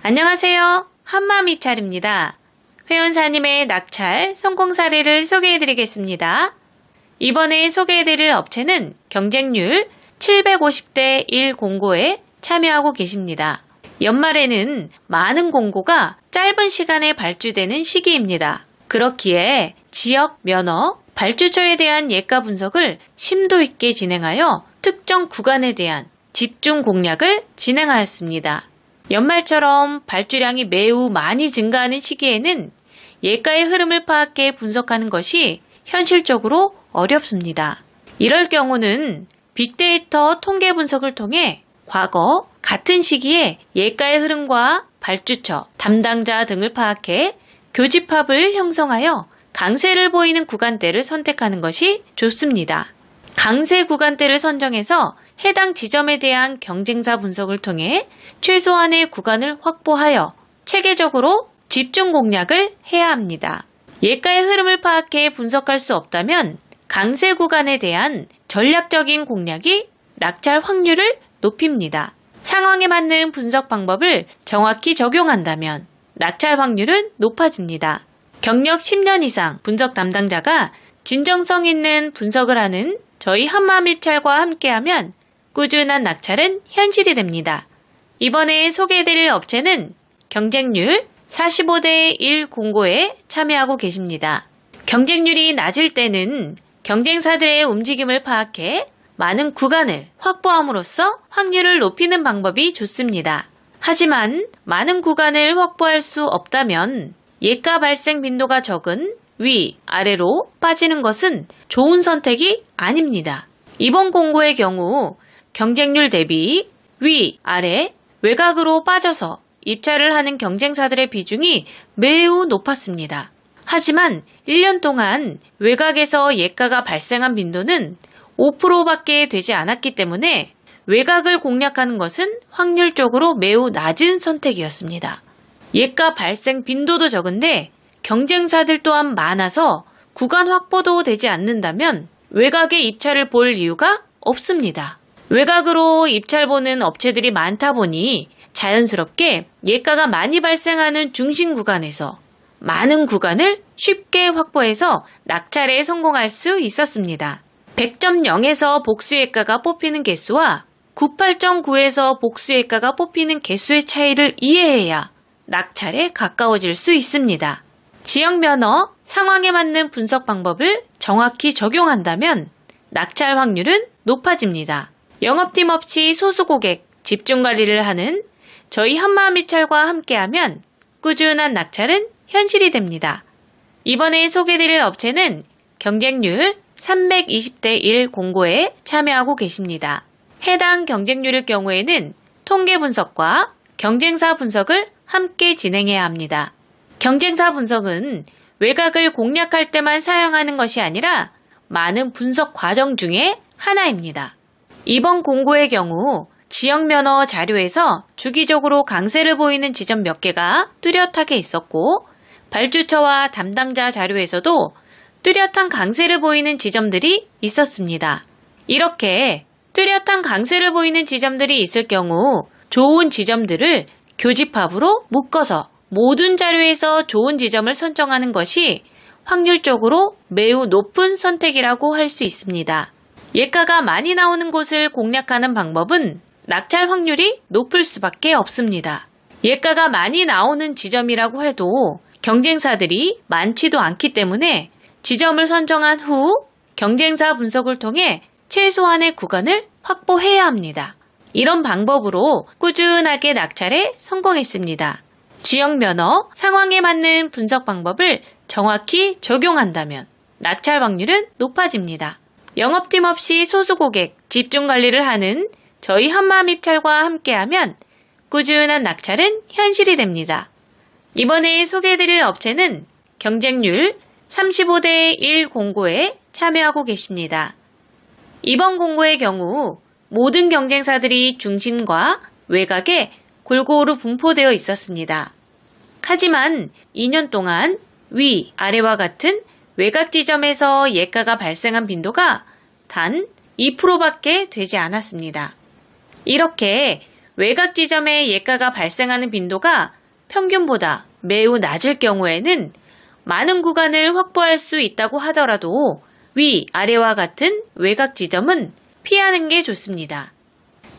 안녕하세요. 한마음입찰입니다. 회원사님의 낙찰 성공 사례를 소개해드리겠습니다. 이번에 소개해드릴 업체는 경쟁률 750대 1 공고에 참여하고 계십니다. 연말에는 많은 공고가 짧은 시간에 발주되는 시기입니다. 그렇기에 지역, 면허, 발주처에 대한 예가 분석을 심도 있게 진행하여 특정 구간에 대한 집중 공략을 진행하였습니다. 연말처럼 발주량이 매우 많이 증가하는 시기에는 예가의 흐름을 파악해 분석하는 것이 현실적으로 어렵습니다. 이럴 경우는 빅데이터 통계 분석을 통해 과거 같은 시기에 예가의 흐름과 발주처, 담당자 등을 파악해 교집합을 형성하여 강세를 보이는 구간대를 선택하는 것이 좋습니다. 강세 구간대를 선정해서 해당 지점에 대한 경쟁사 분석을 통해 최소한의 구간을 확보하여 체계적으로 집중 공략을 해야 합니다. 예가의 흐름을 파악해 분석할 수 없다면 강세 구간에 대한 전략적인 공략이 낙찰 확률을 높입니다. 상황에 맞는 분석 방법을 정확히 적용한다면 낙찰 확률은 높아집니다. 경력 10년 이상 분석 담당자가 진정성 있는 분석을 하는 저희 한마음입찰과 함께하면 꾸준한 낙찰은 현실이 됩니다. 이번에 소개해드릴 업체는 경쟁률 45대 1 공고에 참여하고 계십니다. 경쟁률이 낮을 때는 경쟁사들의 움직임을 파악해 많은 구간을 확보함으로써 확률을 높이는 방법이 좋습니다. 하지만 많은 구간을 확보할 수 없다면 예가 발생 빈도가 적은 위, 아래로 빠지는 것은 좋은 선택이 아닙니다. 이번 공고의 경우 경쟁률 대비 위, 아래, 외곽으로 빠져서 입찰을 하는 경쟁사들의 비중이 매우 높았습니다. 하지만 1년 동안 외곽에서 예가가 발생한 빈도는 5%밖에 되지 않았기 때문에 외곽을 공략하는 것은 확률적으로 매우 낮은 선택이었습니다. 예가 발생 빈도도 적은데 경쟁사들 또한 많아서 구간 확보도 되지 않는다면 외곽에 입찰을 볼 이유가 없습니다. 외곽으로 입찰 보는 업체들이 많다 보니 자연스럽게 예가가 많이 발생하는 중심 구간에서 많은 구간을 쉽게 확보해서 낙찰에 성공할 수 있었습니다. 100.0에서 복수예가가 뽑히는 개수와 98.9에서 복수예가가 뽑히는 개수의 차이를 이해해야 낙찰에 가까워질 수 있습니다. 지역 면허, 상황에 맞는 분석 방법을 정확히 적용한다면 낙찰 확률은 높아집니다. 영업팀 없이 소수 고객, 집중 관리를 하는 저희 한마음입찰과 함께하면 꾸준한 낙찰은 현실이 됩니다. 이번에 소개드릴 업체는 경쟁률 320대 1 공고에 참여하고 계십니다. 해당 경쟁률의 경우에는 통계 분석과 경쟁사 분석을 함께 진행해야 합니다. 경쟁사 분석은 외곽을 공략할 때만 사용하는 것이 아니라 많은 분석 과정 중에 하나입니다. 이번 공고의 경우 지역 면허 자료에서 주기적으로 강세를 보이는 지점 몇 개가 뚜렷하게 있었고 발주처와 담당자 자료에서도 뚜렷한 강세를 보이는 지점들이 있었습니다. 이렇게 뚜렷한 강세를 보이는 지점들이 있을 경우 좋은 지점들을 교집합으로 묶어서 모든 자료에서 좋은 지점을 선정하는 것이 확률적으로 매우 높은 선택이라고 할 수 있습니다. 예가가 많이 나오는 곳을 공략하는 방법은 낙찰 확률이 높을 수밖에 없습니다. 예가가 많이 나오는 지점이라고 해도 경쟁사들이 많지도 않기 때문에 지점을 선정한 후 경쟁사 분석을 통해 최소한의 구간을 확보해야 합니다. 이런 방법으로 꾸준하게 낙찰에 성공했습니다. 지역 면허, 상황에 맞는 분석 방법을 정확히 적용한다면 낙찰 확률은 높아집니다. 영업팀 없이 소수 고객, 집중 관리를 하는 저희 한마음입찰과 함께하면 꾸준한 낙찰은 현실이 됩니다. 이번에 소개해드릴 업체는 경쟁률 35대 1 공고에 참여하고 계십니다. 이번 공고의 경우 모든 경쟁사들이 중심과 외곽에 골고루 분포되어 있었습니다. 하지만 2년 동안 위, 아래와 같은 외곽 지점에서 예가가 발생한 빈도가 단 2%밖에 되지 않았습니다. 이렇게 외곽 지점에 예가가 발생하는 빈도가 평균보다 매우 낮을 경우에는 많은 구간을 확보할 수 있다고 하더라도 위, 아래와 같은 외곽 지점은 피하는 게 좋습니다.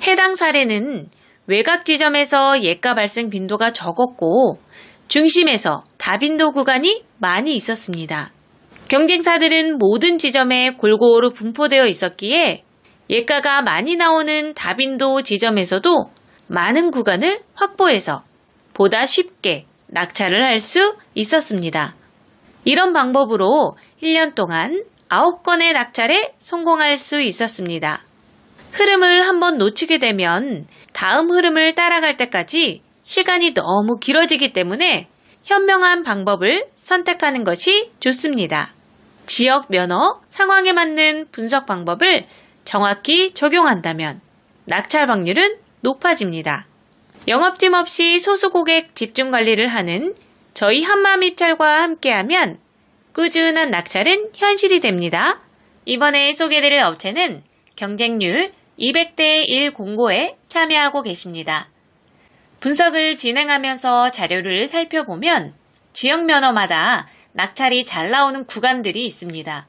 해당 사례는 외곽 지점에서 예가 발생 빈도가 적었고 중심에서 다빈도 구간이 많이 있었습니다. 경쟁사들은 모든 지점에 골고루 분포되어 있었기에 예가가 많이 나오는 다빈도 지점에서도 많은 구간을 확보해서 보다 쉽게 낙찰을 할 수 있었습니다. 이런 방법으로 1년 동안 9건의 낙찰에 성공할 수 있었습니다. 흐름을 한번 놓치게 되면 다음 흐름을 따라갈 때까지 시간이 너무 길어지기 때문에 현명한 방법을 선택하는 것이 좋습니다. 지역 면허, 상황에 맞는 분석 방법을 정확히 적용한다면 낙찰 확률은 높아집니다. 영업팀 없이 소수 고객 집중 관리를 하는 저희 한마음입찰과 함께하면 꾸준한 낙찰은 현실이 됩니다. 이번에 소개해드릴 업체는 경쟁률 200대 1 공고에 참여하고 계십니다. 분석을 진행하면서 자료를 살펴보면 지역 면허마다 낙찰이 잘 나오는 구간들이 있습니다.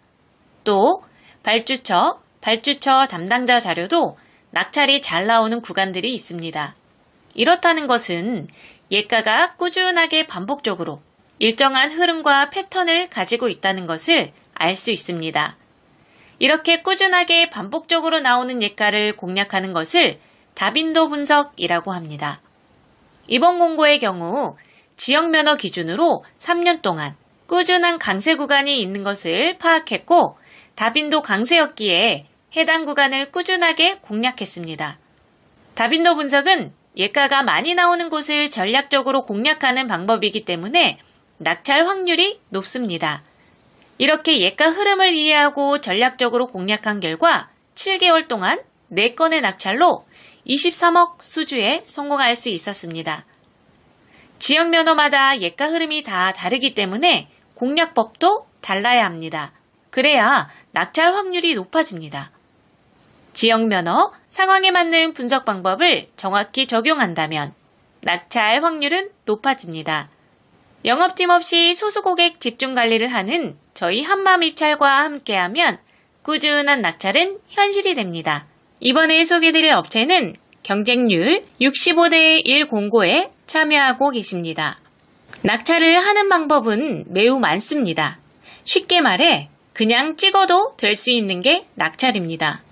또 발주처 담당자 자료도 낙찰이 잘 나오는 구간들이 있습니다. 이렇다는 것은 예가가 꾸준하게 반복적으로 일정한 흐름과 패턴을 가지고 있다는 것을 알 수 있습니다. 이렇게 꾸준하게 반복적으로 나오는 예가를 공략하는 것을 다빈도 분석이라고 합니다. 이번 공고의 경우 지역 면허 기준으로 3년 동안 꾸준한 강세 구간이 있는 것을 파악했고 다빈도 강세였기에 해당 구간을 꾸준하게 공략했습니다. 다빈도 분석은 예가가 많이 나오는 곳을 전략적으로 공략하는 방법이기 때문에 낙찰 확률이 높습니다. 이렇게 예가 흐름을 이해하고 전략적으로 공략한 결과 7개월 동안 4건의 낙찰로 23억 수주에 성공할 수 있었습니다. 지역 면허마다 예가 흐름이 다 다르기 때문에 공략법도 달라야 합니다. 그래야 낙찰 확률이 높아집니다. 지역 면허, 상황에 맞는 분석 방법을 정확히 적용한다면 낙찰 확률은 높아집니다. 영업팀 없이 소수 고객 집중 관리를 하는 저희 한마음입찰과 함께하면 꾸준한 낙찰은 현실이 됩니다. 이번에 소개해드릴 업체는 경쟁률 65대 1 공고에 참여하고 계십니다. 낙찰을 하는 방법은 매우 많습니다. 쉽게 말해 그냥 찍어도 될 수 있는 게 낙찰입니다.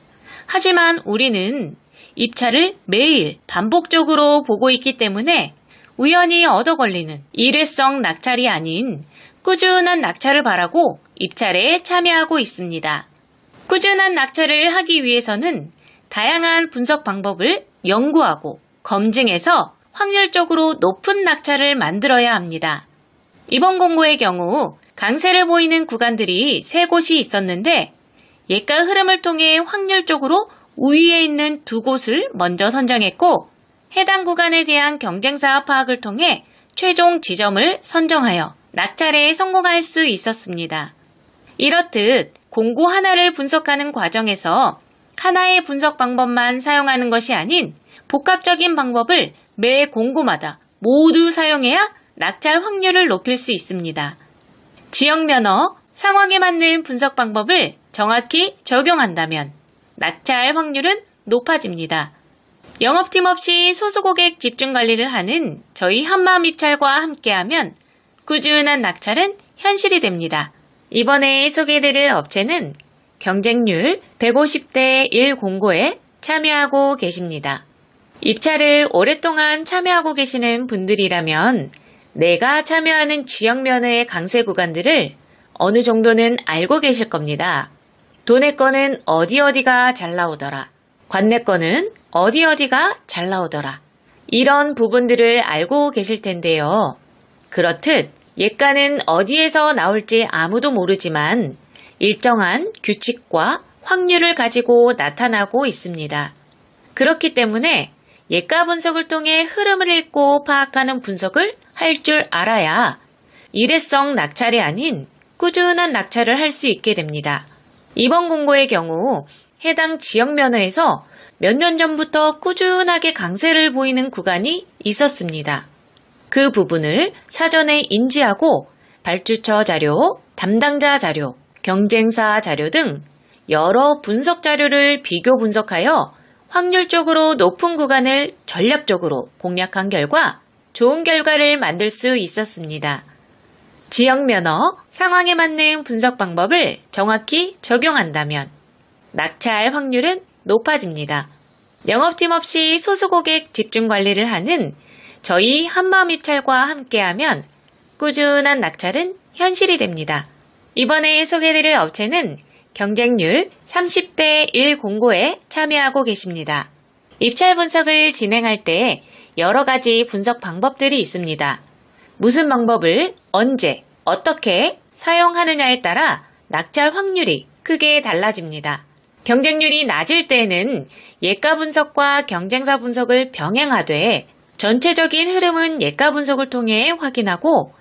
하지만 우리는 입찰을 매일 반복적으로 보고 있기 때문에 우연히 얻어 걸리는 일회성 낙찰이 아닌 꾸준한 낙찰을 바라고 입찰에 참여하고 있습니다. 꾸준한 낙찰을 하기 위해서는 다양한 분석 방법을 연구하고 검증해서 확률적으로 높은 낙찰을 만들어야 합니다. 이번 공고의 경우 강세를 보이는 구간들이 3곳이 있었는데 예가 흐름을 통해 확률적으로 우위에 있는 2곳을 먼저 선정했고 해당 구간에 대한 경쟁사 파악을 통해 최종 지점을 선정하여 낙찰에 성공할 수 있었습니다. 이렇듯 공고 하나를 분석하는 과정에서 하나의 분석 방법만 사용하는 것이 아닌 복합적인 방법을 매 공고마다 모두 사용해야 낙찰 확률을 높일 수 있습니다. 지역 면허, 상황에 맞는 분석 방법을 정확히 적용한다면 낙찰 확률은 높아집니다. 영업팀 없이 소수 고객 집중 관리를 하는 저희 한마음입찰과 함께하면 꾸준한 낙찰은 현실이 됩니다. 이번에 소개해드릴 업체는 경쟁률 150대 1 공고에 참여하고 계십니다. 입찰을 오랫동안 참여하고 계시는 분들이라면 내가 참여하는 지역 면허의 강세 구간들을 어느 정도는 알고 계실 겁니다. 도내 거는 어디가 잘 나오더라. 관내 거는 어디가 잘 나오더라. 이런 부분들을 알고 계실 텐데요. 그렇듯 예가는 어디에서 나올지 아무도 모르지만 일정한 규칙과 확률을 가지고 나타나고 있습니다. 그렇기 때문에 예가 분석을 통해 흐름을 읽고 파악하는 분석을 할 줄 알아야 일회성 낙찰이 아닌 꾸준한 낙찰을 할 수 있게 됩니다. 이번 공고의 경우 해당 지역 면허에서 몇 년 전부터 꾸준하게 강세를 보이는 구간이 있었습니다. 그 부분을 사전에 인지하고 발주처 자료, 담당자 자료, 경쟁사 자료 등 여러 분석 자료를 비교 분석하여 확률적으로 높은 구간을 전략적으로 공략한 결과 좋은 결과를 만들 수 있었습니다. 지역 면허, 상황에 맞는 분석 방법을 정확히 적용한다면 낙찰 확률은 높아집니다. 영업팀 없이 소수고객 집중 관리를 하는 저희 한마음입찰과 함께하면 꾸준한 낙찰은 현실이 됩니다. 이번에 소개해드릴 업체는 경쟁률 30대 1 공고에 참여하고 계십니다. 입찰 분석을 진행할 때 여러 가지 분석 방법들이 있습니다. 무슨 방법을 언제, 어떻게 사용하느냐에 따라 낙찰 확률이 크게 달라집니다. 경쟁률이 낮을 때는 예가 분석과 경쟁사 분석을 병행하되 전체적인 흐름은 예가 분석을 통해 확인하고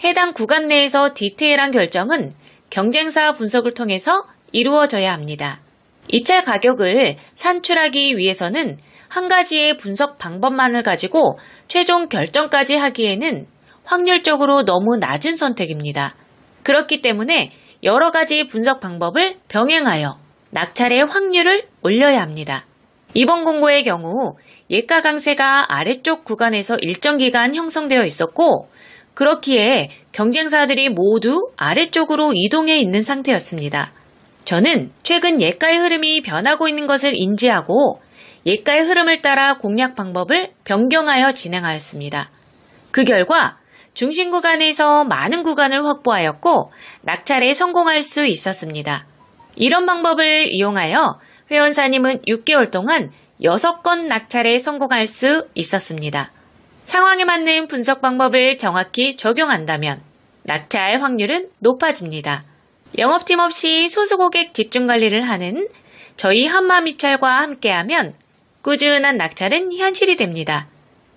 해당 구간 내에서 디테일한 결정은 경쟁사 분석을 통해서 이루어져야 합니다. 입찰 가격을 산출하기 위해서는 한 가지의 분석 방법만을 가지고 최종 결정까지 하기에는 확률적으로 너무 낮은 선택입니다. 그렇기 때문에 여러 가지 분석 방법을 병행하여 낙찰의 확률을 올려야 합니다. 이번 공고의 경우 예가 강세가 아래쪽 구간에서 일정 기간 형성되어 있었고 그렇기에 경쟁사들이 모두 아래쪽으로 이동해 있는 상태였습니다. 저는 최근 예가의 흐름이 변하고 있는 것을 인지하고 예가의 흐름을 따라 공략 방법을 변경하여 진행하였습니다. 그 결과 중심 구간에서 많은 구간을 확보하였고 낙찰에 성공할 수 있었습니다. 이런 방법을 이용하여 회원사님은 6개월 동안 6건 낙찰에 성공할 수 있었습니다. 상황에 맞는 분석 방법을 정확히 적용한다면 낙찰 확률은 높아집니다. 영업팀 없이 소수고객 집중관리를 하는 저희 한마음입찰과 함께하면 꾸준한 낙찰은 현실이 됩니다.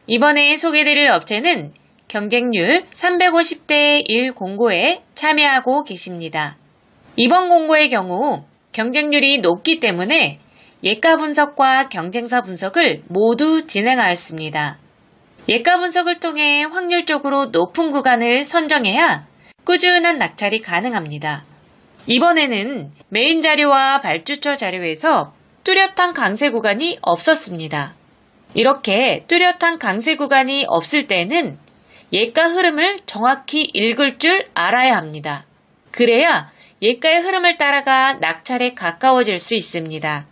이번에 소개드릴 업체는 경쟁률 350대 1 공고에 참여하고 계십니다. 이번 공고의 경우 경쟁률이 높기 때문에 예가 분석과 경쟁사 분석을 모두 진행하였습니다. 예가 분석을 통해 확률적으로 높은 구간을 선정해야 꾸준한 낙찰이 가능합니다. 이번에는 메인 자료와 발주처 자료에서 뚜렷한 강세 구간이 없었습니다. 이렇게 뚜렷한 강세 구간이 없을 때는 예가 흐름을 정확히 읽을 줄 알아야 합니다. 그래야 예가의 흐름을 따라가 낙찰에 가까워질 수 있습니다.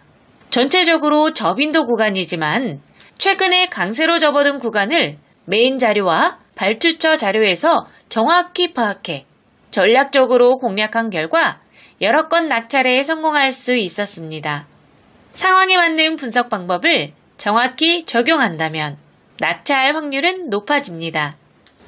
전체적으로 저빈도 구간이지만 최근에 강세로 접어든 구간을 메인 자료와 발주처 자료에서 정확히 파악해 전략적으로 공략한 결과 여러 건 낙찰에 성공할 수 있었습니다. 상황에 맞는 분석 방법을 정확히 적용한다면 낙찰 확률은 높아집니다.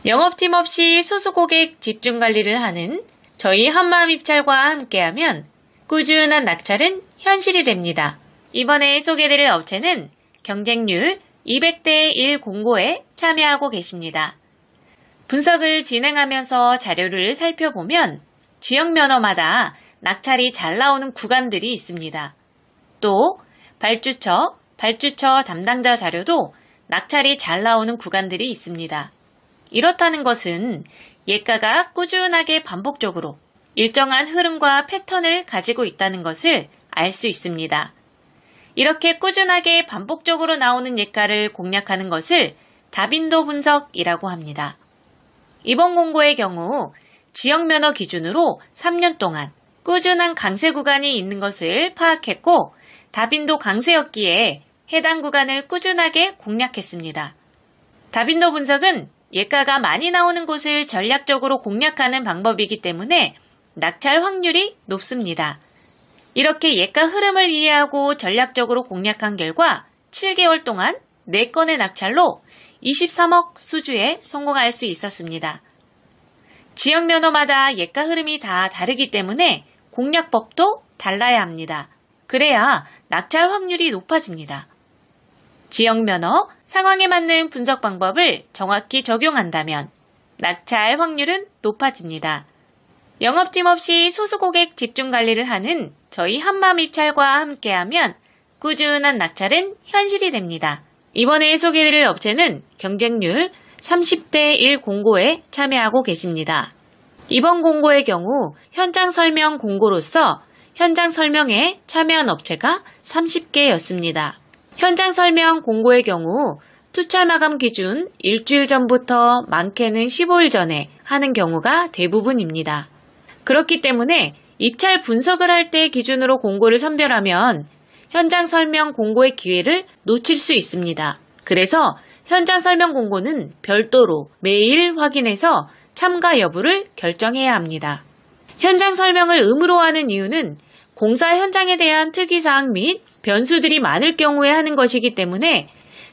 영업팀 없이 소수고객 집중관리를 하는 저희 한마음입찰과 함께하면 꾸준한 낙찰은 현실이 됩니다. 이번에 소개드릴 업체는 경쟁률 200대 1 공고에 참여하고 계십니다. 분석을 진행하면서 자료를 살펴보면 지역 면허마다 낙찰이 잘 나오는 구간들이 있습니다. 또 발주처 담당자 자료도 낙찰이 잘 나오는 구간들이 있습니다. 이렇다는 것은 예가가 꾸준하게 반복적으로 일정한 흐름과 패턴을 가지고 있다는 것을 알 수 있습니다. 이렇게 꾸준하게 반복적으로 나오는 예가를 공략하는 것을 다빈도 분석이라고 합니다. 이번 공고의 경우 지역 면허 기준으로 3년 동안 꾸준한 강세 구간이 있는 것을 파악했고 다빈도 강세였기에 해당 구간을 꾸준하게 공략했습니다. 다빈도 분석은 예가가 많이 나오는 곳을 전략적으로 공략하는 방법이기 때문에 낙찰 확률이 높습니다. 이렇게 예가 흐름을 이해하고 전략적으로 공략한 결과 7개월 동안 4건의 낙찰로 23억 수주에 성공할 수 있었습니다. 지역 면허마다 예가 흐름이 다 다르기 때문에 공략법도 달라야 합니다. 그래야 낙찰 확률이 높아집니다. 지역 면허, 상황에 맞는 분석 방법을 정확히 적용한다면 낙찰 확률은 높아집니다. 영업팀 없이 소수고객 집중관리를 하는 저희 한마음 입찰과 함께하면 꾸준한 낙찰은 현실이 됩니다. 이번에 소개해드릴 업체는 경쟁률 30대 1 공고에 참여하고 계십니다. 이번 공고의 경우 현장 설명 공고로서 현장 설명에 참여한 업체가 30개였습니다. 현장 설명 공고의 경우 투찰 마감 기준 일주일 전부터 많게는 15일 전에 하는 경우가 대부분입니다. 그렇기 때문에 입찰 분석을 할 때 기준으로 공고를 선별하면 현장 설명 공고의 기회를 놓칠 수 있습니다. 그래서 현장 설명 공고는 별도로 매일 확인해서 참가 여부를 결정해야 합니다. 현장 설명을 의무로 하는 이유는 공사 현장에 대한 특이사항 및 변수들이 많을 경우에 하는 것이기 때문에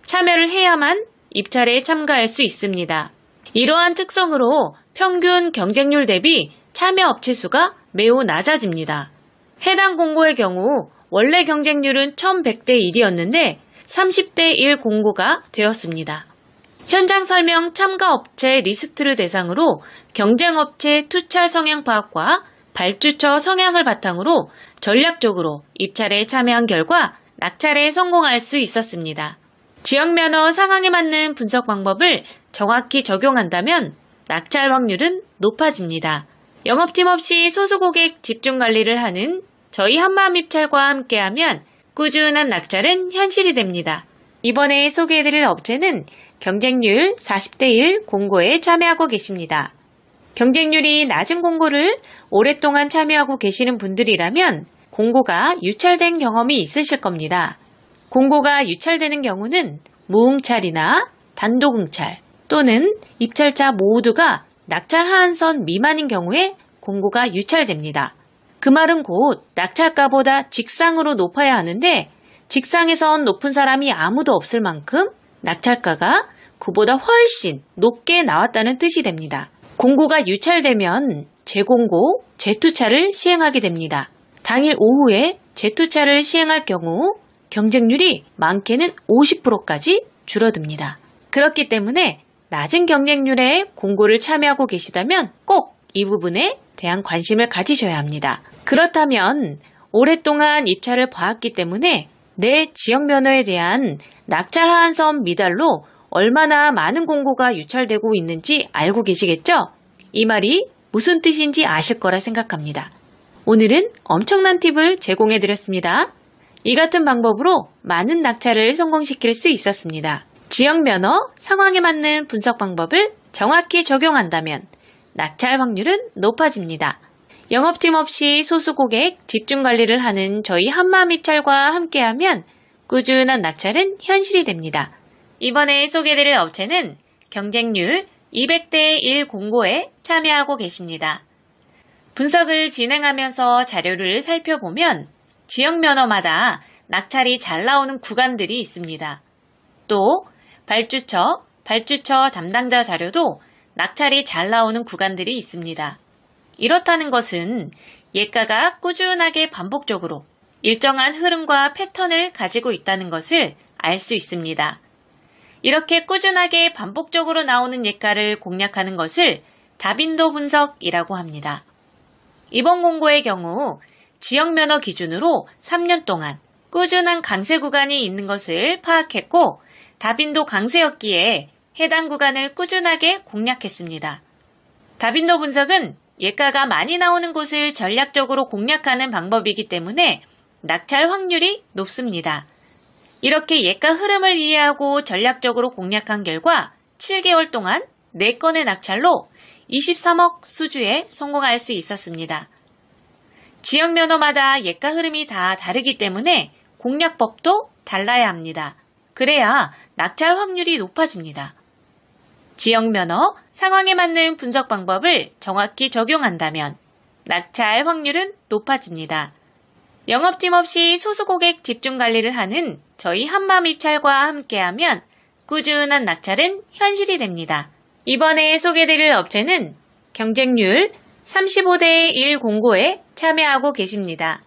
참여를 해야만 입찰에 참가할 수 있습니다. 이러한 특성으로 평균 경쟁률 대비 참여 업체 수가 매우 낮아집니다. 해당 공고의 경우 원래 경쟁률은 1100대 1이었는데 30대 1 공고가 되었습니다. 현장 설명 참가 업체 리스트를 대상으로 경쟁업체 투찰 성향 파악과 발주처 성향을 바탕으로 전략적으로 입찰에 참여한 결과 낙찰에 성공할 수 있었습니다. 지역면허 상황에 맞는 분석 방법을 정확히 적용한다면 낙찰 확률은 높아집니다. 영업팀 없이 소수고객 집중 관리를 하는 저희 한마음 입찰과 함께하면 꾸준한 낙찰은 현실이 됩니다. 이번에 소개해드릴 업체는 경쟁률 40대 1 공고에 참여하고 계십니다. 경쟁률이 낮은 공고를 오랫동안 참여하고 계시는 분들이라면 공고가 유찰된 경험이 있으실 겁니다. 공고가 유찰되는 경우는 무응찰이나 단독응찰 또는 입찰자 모두가 낙찰 하한선 미만인 경우에 공고가 유찰됩니다. 그 말은 곧 낙찰가보다 직상으로 높아야 하는데 직상에선 높은 사람이 아무도 없을 만큼 낙찰가가 그보다 훨씬 높게 나왔다는 뜻이 됩니다. 공고가 유찰되면 재공고, 재투찰을 시행하게 됩니다. 당일 오후에 재투찰을 시행할 경우 경쟁률이 많게는 50%까지 줄어듭니다. 그렇기 때문에 낮은 경쟁률에 공고를 참여하고 계시다면 꼭 이 부분에 대한 관심을 가지셔야 합니다. 그렇다면 오랫동안 입찰을 봐왔기 때문에 내 지역 면허에 대한 낙찰 하한선 미달로 얼마나 많은 공고가 유찰되고 있는지 알고 계시겠죠? 이 말이 무슨 뜻인지 아실 거라 생각합니다. 오늘은 엄청난 팁을 제공해 드렸습니다. 이 같은 방법으로 많은 낙찰을 성공시킬 수 있었습니다. 지역 면허 상황에 맞는 분석 방법을 정확히 적용한다면 낙찰 확률은 높아집니다. 영업팀 없이 소수고객 집중 관리를 하는 저희 한마음 입찰과 함께하면 꾸준한 낙찰은 현실이 됩니다. 이번에 소개해드릴 업체는 경쟁률 200대 1 공고에 참여하고 계십니다. 분석을 진행하면서 자료를 살펴보면 지역 면허마다 낙찰이 잘 나오는 구간들이 있습니다. 또 발주처 담당자 자료도 낙찰이 잘 나오는 구간들이 있습니다. 이렇다는 것은 예가가 꾸준하게 반복적으로 일정한 흐름과 패턴을 가지고 있다는 것을 알 수 있습니다. 이렇게 꾸준하게 반복적으로 나오는 예가를 공략하는 것을 다빈도 분석이라고 합니다. 이번 공고의 경우 지역 면허 기준으로 3년 동안 꾸준한 강세 구간이 있는 것을 파악했고 다빈도 강세였기에 해당 구간을 꾸준하게 공략했습니다. 다빈도 분석은 예가가 많이 나오는 곳을 전략적으로 공략하는 방법이기 때문에 낙찰 확률이 높습니다. 이렇게 예가 흐름을 이해하고 전략적으로 공략한 결과 7개월 동안 4건의 낙찰로 23억 수주에 성공할 수 있었습니다. 지역 면허마다 예가 흐름이 다 다르기 때문에 공략법도 달라야 합니다. 그래야 낙찰 확률이 높아집니다. 지역 면허 상황에 맞는 분석 방법을 정확히 적용한다면 낙찰 확률은 높아집니다. 영업팀 없이 소수고객 집중 관리를 하는 저희 한마음 입찰과 함께하면 꾸준한 낙찰은 현실이 됩니다. 이번에 소개드릴 업체는 경쟁률 35대 1 공고에 참여하고 계십니다.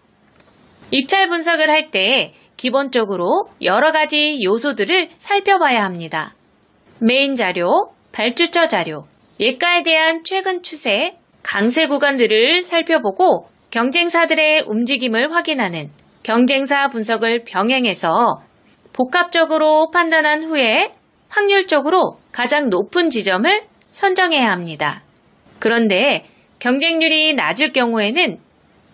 입찰 분석을 할 때 기본적으로 여러 가지 요소들을 살펴봐야 합니다. 메인 자료, 발주처 자료, 예가에 대한 최근 추세, 강세 구간들을 살펴보고 경쟁사들의 움직임을 확인하는 경쟁사 분석을 병행해서 복합적으로 판단한 후에 확률적으로 가장 높은 지점을 선정해야 합니다. 그런데 경쟁률이 낮을 경우에는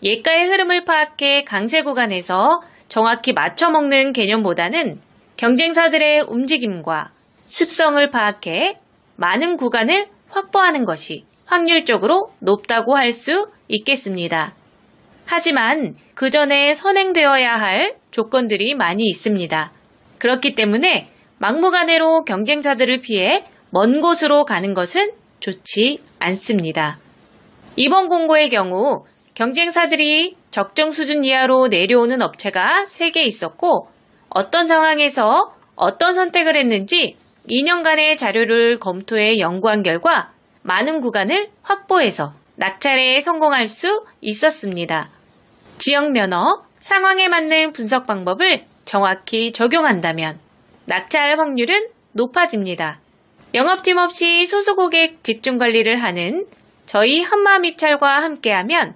예가의 흐름을 파악해 강세 구간에서 정확히 맞춰먹는 개념보다는 경쟁사들의 움직임과 습성을 파악해 많은 구간을 확보하는 것이 확률적으로 높다고 할 수 있겠습니다. 하지만 그 전에 선행되어야 할 조건들이 많이 있습니다. 그렇기 때문에 막무가내로 경쟁사들을 피해 먼 곳으로 가는 것은 좋지 않습니다. 이번 공고의 경우 경쟁사들이 적정 수준 이하로 내려오는 업체가 3개 있었고 어떤 상황에서 어떤 선택을 했는지 2년간의 자료를 검토해 연구한 결과 많은 구간을 확보해서 낙찰에 성공할 수 있었습니다. 지역 면허, 상황에 맞는 분석 방법을 정확히 적용한다면 낙찰 확률은 높아집니다. 영업팀 없이 소수 고객 집중 관리를 하는 저희 한마음 입찰과 함께하면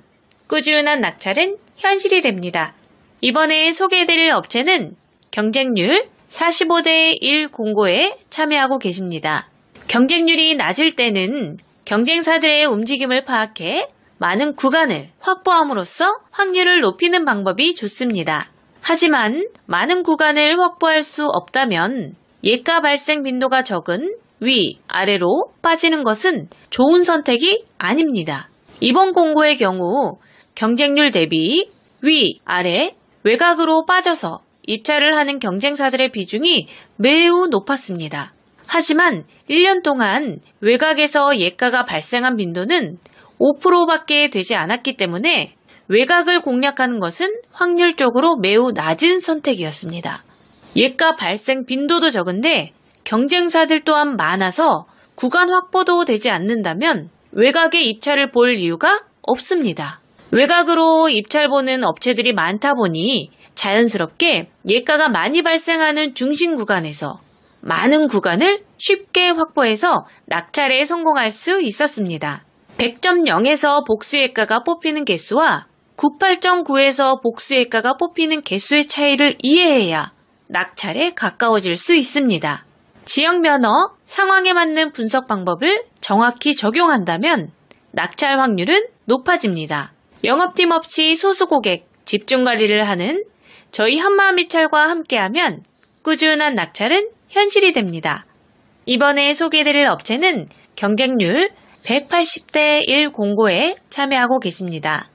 꾸준한 낙찰은 현실이 됩니다. 이번에 소개해드릴 업체는 경쟁률 45대 1 공고에 참여하고 계십니다. 경쟁률이 낮을 때는 경쟁사들의 움직임을 파악해 많은 구간을 확보함으로써 확률을 높이는 방법이 좋습니다. 하지만 많은 구간을 확보할 수 없다면 예가 발생 빈도가 적은 위, 아래로 빠지는 것은 좋은 선택이 아닙니다. 이번 공고의 경우 경쟁률 대비 위, 아래, 외곽으로 빠져서 입찰을 하는 경쟁사들의 비중이 매우 높았습니다. 하지만 1년 동안 외곽에서 예가가 발생한 빈도는 5%밖에 되지 않았기 때문에 외곽을 공략하는 것은 확률적으로 매우 낮은 선택이었습니다. 예가 발생 빈도도 적은데 경쟁사들 또한 많아서 구간 확보도 되지 않는다면 외곽에 입찰을 볼 이유가 없습니다. 외곽으로 입찰 보는 업체들이 많다 보니 자연스럽게 예가가 많이 발생하는 중심 구간에서 많은 구간을 쉽게 확보해서 낙찰에 성공할 수 있었습니다. 100.0에서 복수예가가 뽑히는 개수와 98.9에서 복수예가가 뽑히는 개수의 차이를 이해해야 낙찰에 가까워질 수 있습니다. 지역 면허, 상황에 맞는 분석 방법을 정확히 적용한다면 낙찰 확률은 높아집니다. 영업팀 없이 소수 고객 집중 관리를 하는 저희 한마음 입찰과 함께하면 꾸준한 낙찰은 현실이 됩니다. 이번에 소개해드릴 업체는 경쟁률 180대 1 공고에 참여하고 계십니다.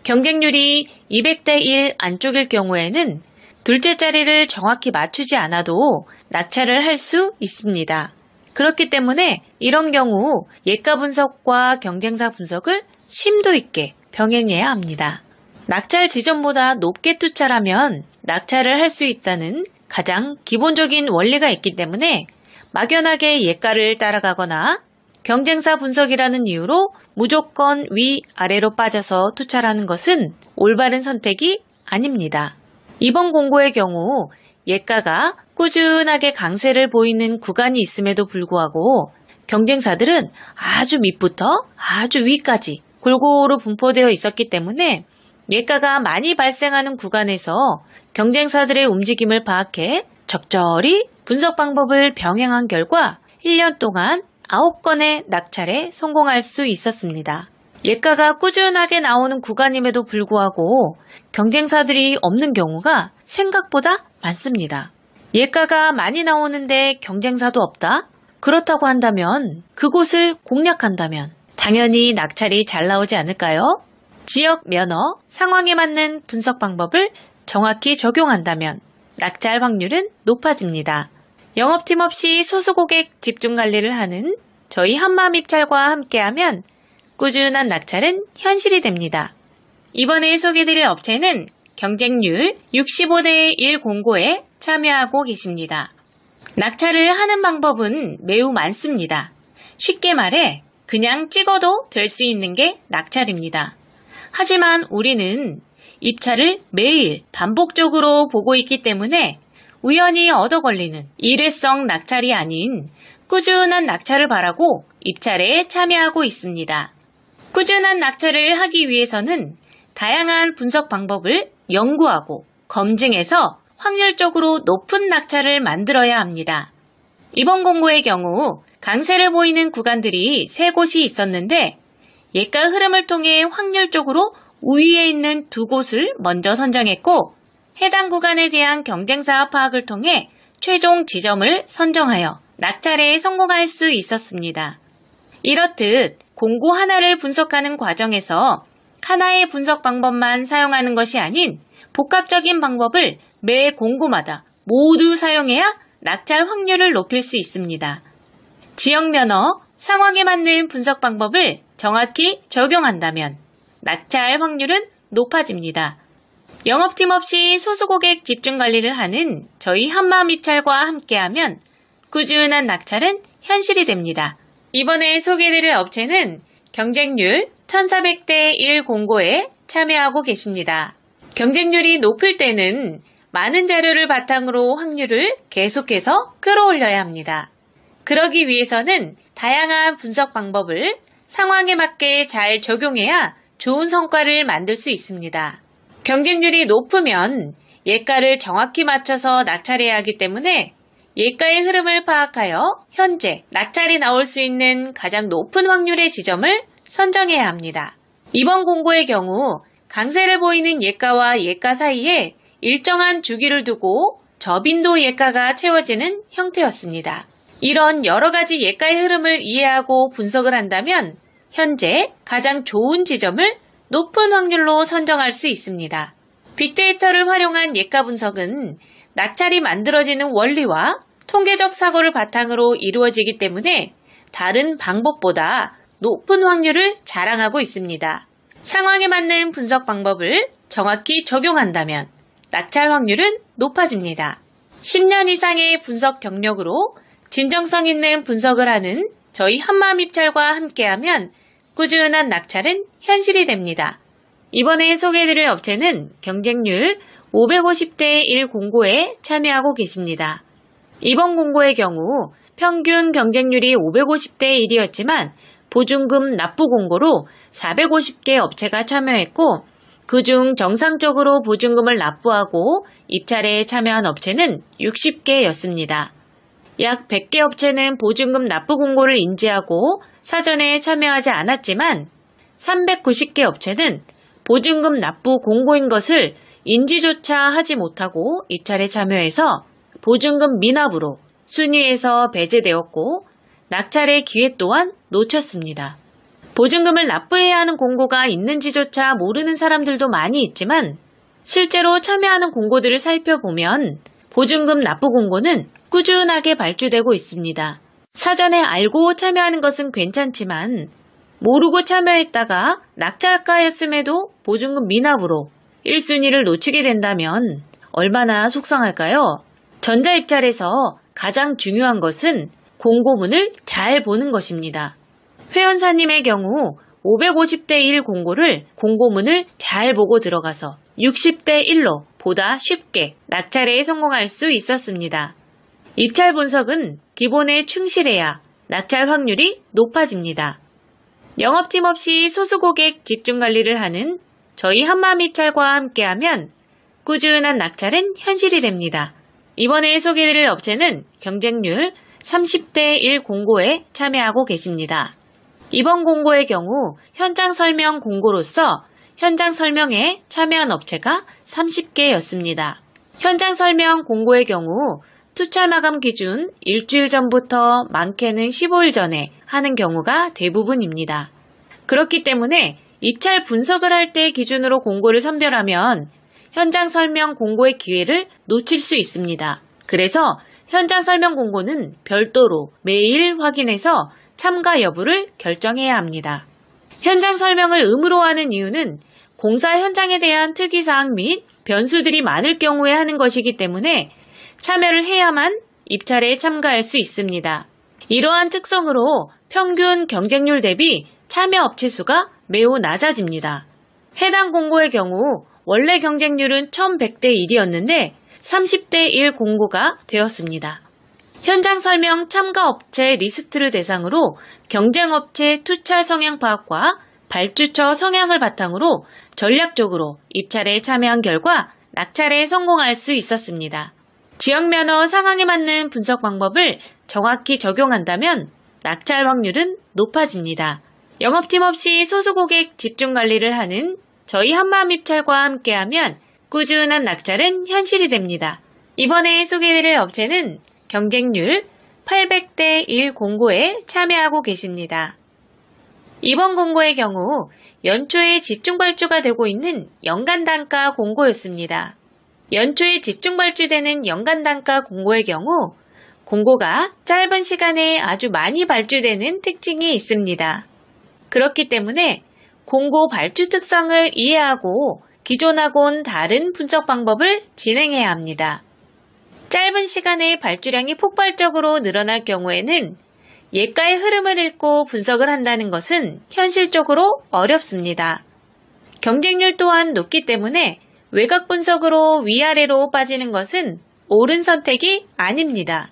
경쟁률이 200대 1 안쪽일 경우에는 둘째 자리를 정확히 맞추지 않아도 낙찰을 할 수 있습니다. 그렇기 때문에 이런 경우 예가 분석과 경쟁사 분석을 심도 있게 병행해야 합니다. 낙찰 지점보다 높게 투찰하면 낙찰을 할 수 있다는 가장 기본적인 원리가 있기 때문에 막연하게 예가를 따라가거나 경쟁사 분석이라는 이유로 무조건 위, 아래로 빠져서 투찰하는 것은 올바른 선택이 아닙니다. 이번 공고의 경우 예가가 꾸준하게 강세를 보이는 구간이 있음에도 불구하고 경쟁사들은 아주 밑부터 아주 위까지 골고루 분포되어 있었기 때문에 예가가 많이 발생하는 구간에서 경쟁사들의 움직임을 파악해 적절히 분석 방법을 병행한 결과 1년 동안 9건의 낙찰에 성공할 수 있었습니다. 예가가 꾸준하게 나오는 구간임에도 불구하고 경쟁사들이 없는 경우가 생각보다 많습니다. 예가가 많이 나오는데 경쟁사도 없다? 그렇다고 한다면 그곳을 공략한다면 당연히 낙찰이 잘 나오지 않을까요? 지역 면허, 상황에 맞는 분석 방법을 정확히 적용한다면 낙찰 확률은 높아집니다. 영업팀 없이 소수 고객 집중 관리를 하는 저희 한마음 입찰과 함께하면 꾸준한 낙찰은 현실이 됩니다. 이번에 소개해드릴 업체는 경쟁률 65대 1 공고에 참여하고 계십니다. 낙찰을 하는 방법은 매우 많습니다. 쉽게 말해 그냥 찍어도 될 수 있는 게 낙찰입니다. 하지만 우리는 입찰을 매일 반복적으로 보고 있기 때문에 우연히 얻어 걸리는 일회성 낙찰이 아닌 꾸준한 낙찰을 바라고 입찰에 참여하고 있습니다. 꾸준한 낙찰을 하기 위해서는 다양한 분석 방법을 연구하고 검증해서 확률적으로 높은 낙찰을 만들어야 합니다. 이번 공고의 경우 강세를 보이는 구간들이 3곳이 있었는데 예가 흐름을 통해 확률적으로 우위에 있는 2곳을 먼저 선정했고 해당 구간에 대한 경쟁사 파악을 통해 최종 지점을 선정하여 낙찰에 성공할 수 있었습니다. 이렇듯 공고 하나를 분석하는 과정에서 하나의 분석 방법만 사용하는 것이 아닌 복합적인 방법을 매 공고마다 모두 사용해야 낙찰 확률을 높일 수 있습니다. 지역 면허, 상황에 맞는 분석 방법을 정확히 적용한다면 낙찰 확률은 높아집니다. 영업팀 없이 소수고객 집중 관리를 하는 저희 한마음입찰과 함께하면 꾸준한 낙찰은 현실이 됩니다. 이번에 소개해드릴 업체는 경쟁률 1400대 1 공고에 참여하고 계십니다. 경쟁률이 높을 때는 많은 자료를 바탕으로 확률을 계속해서 끌어올려야 합니다. 그러기 위해서는 다양한 분석 방법을 상황에 맞게 잘 적용해야 좋은 성과를 만들 수 있습니다. 경쟁률이 높으면 예가를 정확히 맞춰서 낙찰해야 하기 때문에 예가의 흐름을 파악하여 현재 낙찰이 나올 수 있는 가장 높은 확률의 지점을 선정해야 합니다. 이번 공고의 경우 강세를 보이는 예가와 예가 사이에 일정한 주기를 두고 저빈도 예가가 채워지는 형태였습니다. 이런 여러 가지 예가의 흐름을 이해하고 분석을 한다면 현재 가장 좋은 지점을 높은 확률로 선정할 수 있습니다. 빅데이터를 활용한 예가 분석은 낙찰이 만들어지는 원리와 통계적 사고를 바탕으로 이루어지기 때문에 다른 방법보다 높은 확률을 자랑하고 있습니다. 상황에 맞는 분석 방법을 정확히 적용한다면 낙찰 확률은 높아집니다. 10년 이상의 분석 경력으로 진정성 있는 분석을 하는 저희 한마음입찰과 함께하면 꾸준한 낙찰은 현실이 됩니다. 이번에 소개해드릴 업체는 경쟁률 550대 1 공고에 참여하고 계십니다. 이번 공고의 경우 평균 경쟁률이 550대 1이었지만 보증금 납부 공고로 450개 업체가 참여했고 그중 정상적으로 보증금을 납부하고 입찰에 참여한 업체는 60개였습니다. 약 100개 업체는 보증금 납부 공고를 인지하고 사전에 참여하지 않았지만 390개 업체는 보증금 납부 공고인 것을 인지조차 하지 못하고 입찰에 참여해서 보증금 미납으로 순위에서 배제되었고 낙찰의 기회 또한 놓쳤습니다. 보증금을 납부해야 하는 공고가 있는지조차 모르는 사람들도 많이 있지만 실제로 참여하는 공고들을 살펴보면 보증금 납부 공고는 꾸준하게 발주되고 있습니다. 사전에 알고 참여하는 것은 괜찮지만 모르고 참여했다가 낙찰가였음에도 보증금 미납으로 1순위를 놓치게 된다면 얼마나 속상할까요? 전자입찰에서 가장 중요한 것은 공고문을 잘 보는 것입니다. 회원사님의 경우 550대 1 공고를 공고문을 잘 보고 들어가서 60대 1로 보다 쉽게 낙찰에 성공할 수 있었습니다. 입찰 분석은 기본에 충실해야 낙찰 확률이 높아집니다. 영업팀 없이 소수고객 집중관리를 하는 저희 한마음입찰과 함께하면 꾸준한 낙찰은 현실이 됩니다. 이번에 소개해드릴 업체는 경쟁률 30대 1 공고에 참여하고 계십니다. 이번 공고의 경우 현장 설명 공고로서 현장 설명에 참여한 업체가 30개였습니다. 현장 설명 공고의 경우 투찰 마감 기준 일주일 전부터 많게는 15일 전에 하는 경우가 대부분입니다. 그렇기 때문에 입찰 분석을 할 때 기준으로 공고를 선별하면 현장 설명 공고의 기회를 놓칠 수 있습니다. 그래서 현장 설명 공고는 별도로 매일 확인해서 참가 여부를 결정해야 합니다. 현장 설명을 의무로 하는 이유는 공사 현장에 대한 특이사항 및 변수들이 많을 경우에 하는 것이기 때문에 참여를 해야만 입찰에 참가할 수 있습니다. 이러한 특성으로 평균 경쟁률 대비 참여 업체 수가 매우 낮아집니다. 해당 공고의 경우 원래 경쟁률은 1100대 1이었는데 30대 1 공고가 되었습니다. 현장 설명 참가 업체 리스트를 대상으로 경쟁업체 투찰 성향 파악과 발주처 성향을 바탕으로 전략적으로 입찰에 참여한 결과 낙찰에 성공할 수 있었습니다. 지역 면허 상황에 맞는 분석 방법을 정확히 적용한다면 낙찰 확률은 높아집니다. 영업팀 없이 소수 고객 집중 관리를 하는 저희 한마음입찰과 함께하면 꾸준한 낙찰은 현실이 됩니다. 이번에 소개해드릴 업체는 경쟁률 800대 1 공고에 참여하고 계십니다. 이번 공고의 경우 연초에 집중 발주가 되고 있는 연간 단가 공고였습니다. 연초에 집중 발주되는 연간 단가 공고의 경우 공고가 짧은 시간에 아주 많이 발주되는 특징이 있습니다. 그렇기 때문에 공고 발주 특성을 이해하고 기존하고는 다른 분석 방법을 진행해야 합니다. 짧은 시간에 발주량이 폭발적으로 늘어날 경우에는 예가의 흐름을 읽고 분석을 한다는 것은 현실적으로 어렵습니다. 경쟁률 또한 높기 때문에 외곽 분석으로 위아래로 빠지는 것은 옳은 선택이 아닙니다.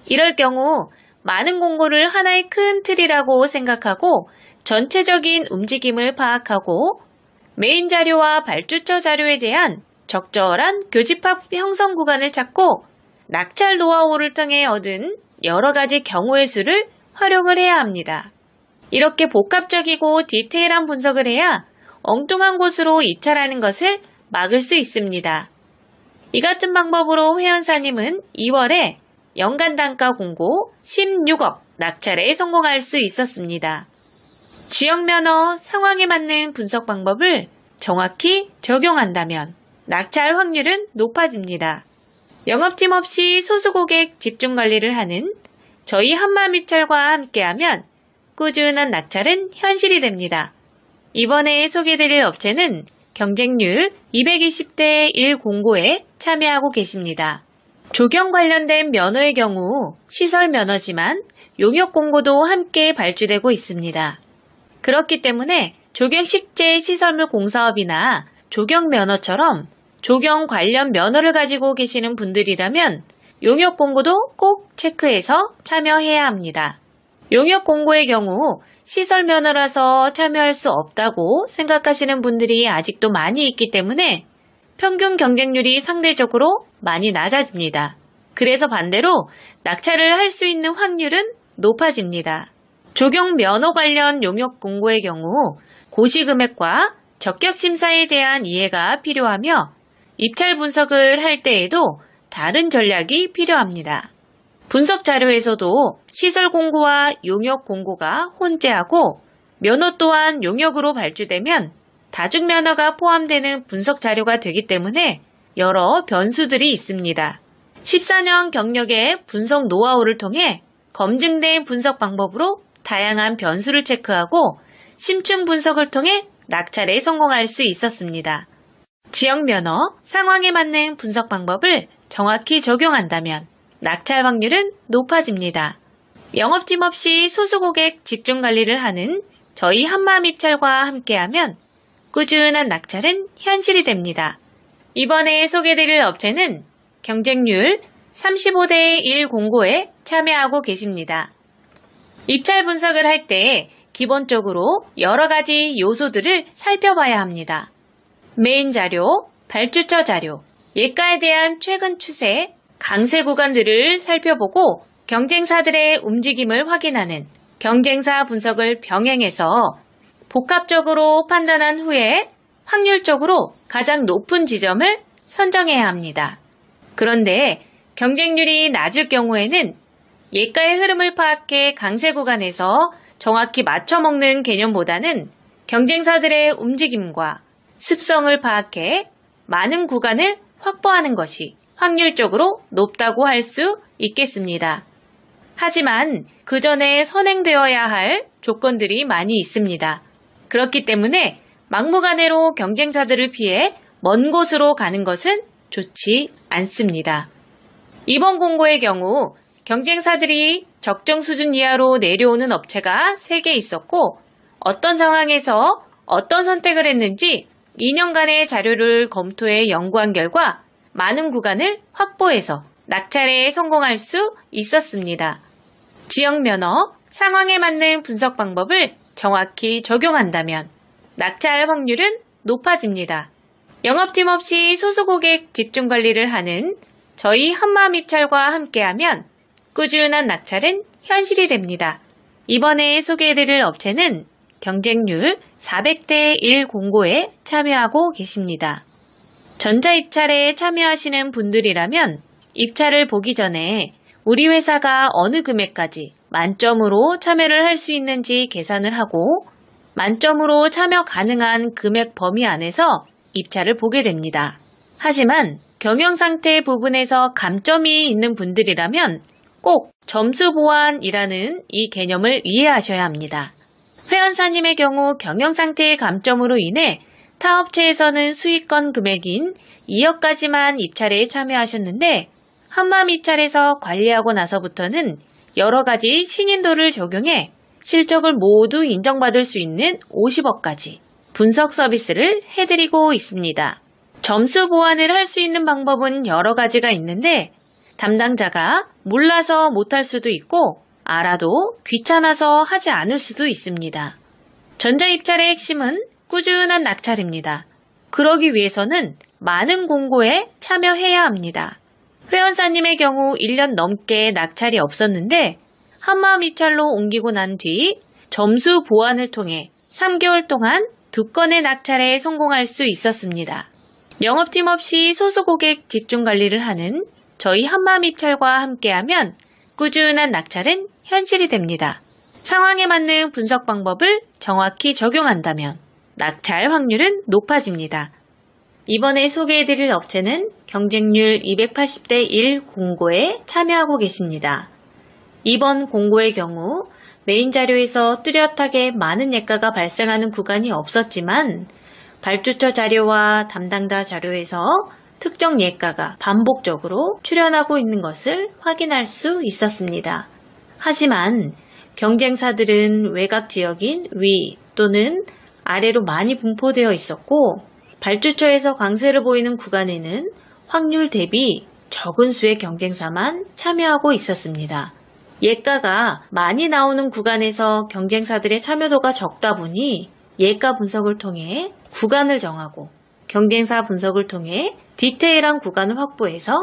이럴 경우 많은 공고를 하나의 큰 틀이라고 생각하고 전체적인 움직임을 파악하고 메인 자료와 발주처 자료에 대한 적절한 교집합 형성 구간을 찾고 낙찰 노하우를 통해 얻은 여러 가지 경우의 수를 활용을 해야 합니다. 이렇게 복합적이고 디테일한 분석을 해야 엉뚱한 곳으로 입찰하는 것을 막을 수 있습니다. 이 같은 방법으로 회원사님은 2월에 연간 단가 공고 16억 낙찰에 성공할 수 있었습니다. 지역 면허 상황에 맞는 분석 방법을 정확히 적용한다면 낙찰 확률은 높아집니다. 영업팀 없이 소수 고객 집중 관리를 하는 저희 한마음입찰과 함께하면 꾸준한 낙찰은 현실이 됩니다. 이번에 소개해드릴 업체는 경쟁률 220대 1 공고에 참여하고 계십니다. 조경 관련된 면허의 경우 시설 면허지만 용역 공고도 함께 발주되고 있습니다. 그렇기 때문에 조경식재 시설물 공사업이나 조경 면허처럼 조경 관련 면허를 가지고 계시는 분들이라면 용역 공고도 꼭 체크해서 참여해야 합니다. 용역 공고의 경우 시설 면허라서 참여할 수 없다고 생각하시는 분들이 아직도 많이 있기 때문에 평균 경쟁률이 상대적으로 많이 낮아집니다. 그래서 반대로 낙찰을 할 수 있는 확률은 높아집니다. 조경 면허 관련 용역 공고의 경우 고시금액과 적격 심사에 대한 이해가 필요하며 입찰 분석을 할 때에도 다른 전략이 필요합니다. 분석 자료에서도 시설 공고와 용역 공고가 혼재하고 면허 또한 용역으로 발주되면 다중 면허가 포함되는 분석 자료가 되기 때문에 여러 변수들이 있습니다. 14년 경력의 분석 노하우를 통해 검증된 분석 방법으로 다양한 변수를 체크하고 심층 분석을 통해 낙찰에 성공할 수 있었습니다. 지역 면허 상황에 맞는 분석 방법을 정확히 적용한다면 낙찰 확률은 높아집니다. 영업팀 없이 소수 고객 집중 관리를 하는 저희 한마음입찰과 함께하면 꾸준한 낙찰은 현실이 됩니다. 이번에 소개드릴 업체는 경쟁률 35대 1 공고에 참여하고 계십니다. 입찰 분석을 할 때 기본적으로 여러 가지 요소들을 살펴봐야 합니다. 메인 자료, 발주처 자료, 예가에 대한 최근 추세, 강세 구간들을 살펴보고 경쟁사들의 움직임을 확인하는 경쟁사 분석을 병행해서 복합적으로 판단한 후에 확률적으로 가장 높은 지점을 선정해야 합니다. 그런데 경쟁률이 낮을 경우에는 예가의 흐름을 파악해 강세 구간에서 정확히 맞춰먹는 개념보다는 경쟁사들의 움직임과 습성을 파악해 많은 구간을 확보하는 것이 확률적으로 높다고 할 수 있겠습니다. 하지만 그 전에 선행되어야 할 조건들이 많이 있습니다. 그렇기 때문에 막무가내로 경쟁사들을 피해 먼 곳으로 가는 것은 좋지 않습니다. 이번 공고의 경우 경쟁사들이 적정 수준 이하로 내려오는 업체가 3개 있었고 어떤 상황에서 어떤 선택을 했는지 2년간의 자료를 검토해 연구한 결과 많은 구간을 확보해서 낙찰에 성공할 수 있었습니다. 지역 면허, 상황에 맞는 분석 방법을 정확히 적용한다면 낙찰 확률은 높아집니다. 영업팀 없이 소수고객 집중관리를 하는 저희 한마음입찰과 함께하면 꾸준한 낙찰은 현실이 됩니다. 이번에 소개해드릴 업체는 경쟁률 400대 1 공고에 참여하고 계십니다. 전자입찰에 참여하시는 분들이라면 입찰을 보기 전에 우리 회사가 어느 금액까지 만점으로 참여를 할 수 있는지 계산을 하고 만점으로 참여 가능한 금액 범위 안에서 입찰을 보게 됩니다. 하지만 경영상태 부분에서 감점이 있는 분들이라면 꼭 점수 보완이라는 이 개념을 이해하셔야 합니다. 회원사님의 경우 경영상태의 감점으로 인해 타 업체에서는 수익권 금액인 2억까지만 입찰에 참여하셨는데 한마음입찰에서 관리하고 나서부터는 여러 가지 신인도를 적용해 실적을 모두 인정받을 수 있는 50억까지 분석 서비스를 해드리고 있습니다. 점수 보완을 할 수 있는 방법은 여러 가지가 있는데 담당자가 몰라서 못할 수도 있고 알아도 귀찮아서 하지 않을 수도 있습니다. 전자입찰의 핵심은 꾸준한 낙찰입니다. 그러기 위해서는 많은 공고에 참여해야 합니다. 회원사님의 경우 1년 넘게 낙찰이 없었는데 한마음입찰로 옮기고 난 뒤 점수 보완을 통해 3개월 동안 2건의 낙찰에 성공할 수 있었습니다. 영업팀 없이 소수고객 집중관리를 하는 저희 한마음입찰과 함께하면 꾸준한 낙찰은 현실이 됩니다. 상황에 맞는 분석 방법을 정확히 적용한다면 낙찰 확률은 높아집니다. 이번에 소개해드릴 업체는 경쟁률 280대 1 공고에 참여하고 계십니다. 이번 공고의 경우 메인 자료에서 뚜렷하게 많은 예가가 발생하는 구간이 없었지만 발주처 자료와 담당자 자료에서 특정 예가가 반복적으로 출현하고 있는 것을 확인할 수 있었습니다. 하지만 경쟁사들은 외곽 지역인 위 또는 아래로 많이 분포되어 있었고 발주처에서 강세를 보이는 구간에는 확률 대비 적은 수의 경쟁사만 참여하고 있었습니다. 예가가 많이 나오는 구간에서 경쟁사들의 참여도가 적다 보니 예가 분석을 통해 구간을 정하고 경쟁사 분석을 통해 디테일한 구간을 확보해서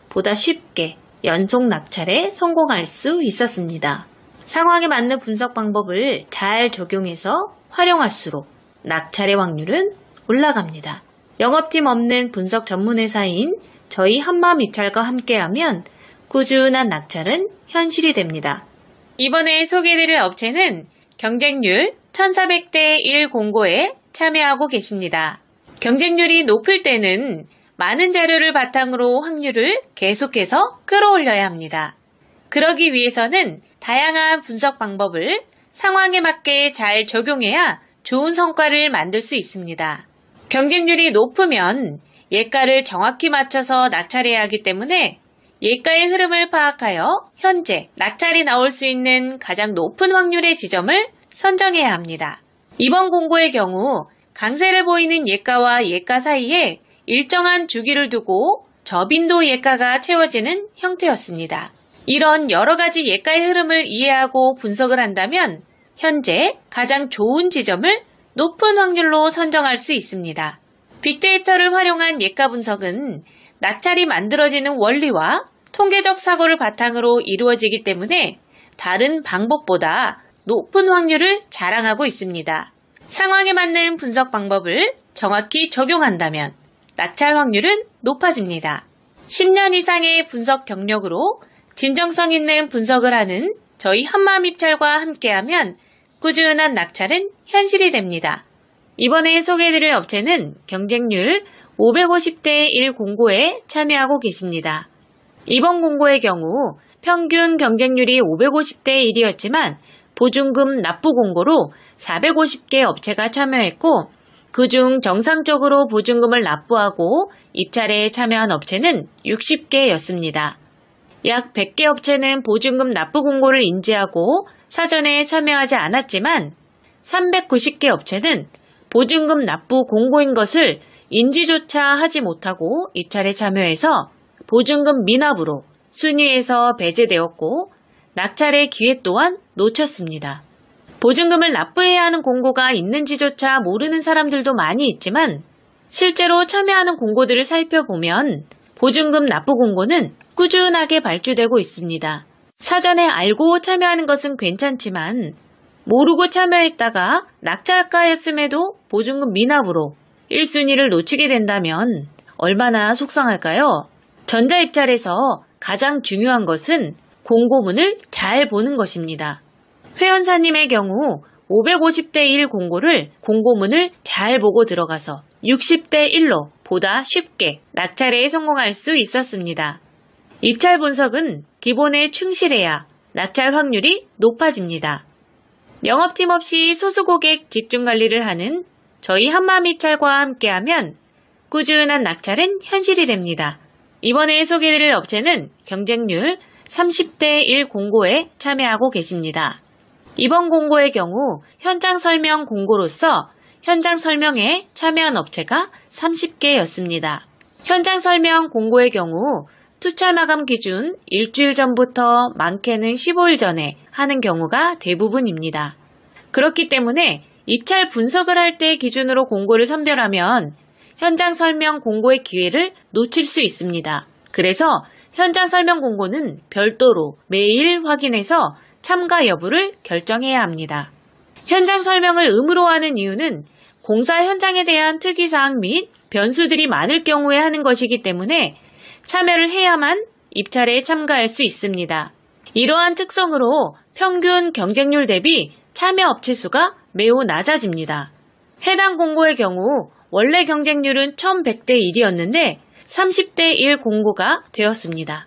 보다 쉽게 연속 낙찰에 성공할 수 있었습니다. 상황에 맞는 분석 방법을 잘 적용해서 활용할수록 낙찰의 확률은 올라갑니다. 영업팀 없는 분석 전문회사인 저희 한마음입찰과 함께하면 꾸준한 낙찰은 현실이 됩니다. 이번에 소개해드릴 업체는 경쟁률 1400대 1 공고에 참여하고 계십니다. 경쟁률이 높을 때는 많은 자료를 바탕으로 확률을 계속해서 끌어올려야 합니다. 그러기 위해서는 다양한 분석 방법을 상황에 맞게 잘 적용해야 좋은 성과를 만들 수 있습니다. 경쟁률이 높으면 예가를 정확히 맞춰서 낙찰해야 하기 때문에 예가의 흐름을 파악하여 현재 낙찰이 나올 수 있는 가장 높은 확률의 지점을 선정해야 합니다. 이번 공고의 경우 강세를 보이는 예가와 예가 사이에 일정한 주기를 두고 저빈도 예가가 채워지는 형태였습니다. 이런 여러 가지 예가의 흐름을 이해하고 분석을 한다면 현재 가장 좋은 지점을 높은 확률로 선정할 수 있습니다. 빅데이터를 활용한 예가 분석은 낙찰이 만들어지는 원리와 통계적 사고를 바탕으로 이루어지기 때문에 다른 방법보다 높은 확률을 자랑하고 있습니다. 상황에 맞는 분석 방법을 정확히 적용한다면 낙찰 확률은 높아집니다. 10년 이상의 분석 경력으로 진정성 있는 분석을 하는 저희 한마음입찰과 함께하면 꾸준한 낙찰은 현실이 됩니다. 이번에 소개해드릴 업체는 경쟁률 550대 1 공고에 참여하고 계십니다. 이번 공고의 경우 평균 경쟁률이 550대 1이었지만 보증금 납부 공고로 450개 업체가 참여했고 그중 정상적으로 보증금을 납부하고 입찰에 참여한 업체는 60개였습니다. 약 100개 업체는 보증금 납부 공고를 인지하고 사전에 참여하지 않았지만 390개 업체는 보증금 납부 공고인 것을 인지조차 하지 못하고 입찰에 참여해서 보증금 미납으로 순위에서 배제되었고 낙찰의 기회 또한 놓쳤습니다. 보증금을 납부해야 하는 공고가 있는지조차 모르는 사람들도 많이 있지만 실제로 참여하는 공고들을 살펴보면 보증금 납부 공고는 꾸준하게 발주되고 있습니다. 사전에 알고 참여하는 것은 괜찮지만 모르고 참여했다가 낙찰가였음에도 보증금 미납으로 1순위를 놓치게 된다면 얼마나 속상할까요? 전자입찰에서 가장 중요한 것은 공고문을 잘 보는 것입니다. 회원사님의 경우 550대 1 공고를 공고문을 잘 보고 들어가서 60대 1로 보다 쉽게 낙찰에 성공할 수 있었습니다. 입찰 분석은 기본에 충실해야 낙찰 확률이 높아집니다. 영업팀 없이 소수고객 집중관리를 하는 저희 한마음입찰과 함께하면 꾸준한 낙찰은 현실이 됩니다. 이번에 소개해드릴 업체는 경쟁률 30대 1 공고에 참여하고 계십니다. 이번 공고의 경우 현장 설명 공고로서 현장 설명에 참여한 업체가 30개였습니다. 현장 설명 공고의 경우 투찰 마감 기준 일주일 전부터 많게는 15일 전에 하는 경우가 대부분입니다. 그렇기 때문에 입찰 분석을 할 때 기준으로 공고를 선별하면 현장 설명 공고의 기회를 놓칠 수 있습니다. 그래서 현장 설명 공고는 별도로 매일 확인해서 참가 여부를 결정해야 합니다. 현장 설명을 의무로 하는 이유는 공사 현장에 대한 특이사항 및 변수들이 많을 경우에 하는 것이기 때문에 참여를 해야만 입찰에 참가할 수 있습니다. 이러한 특성으로 평균 경쟁률 대비 참여 업체 수가 매우 낮아집니다. 해당 공고의 경우 원래 경쟁률은 1100대 1이었는데 30대 1 공고가 되었습니다.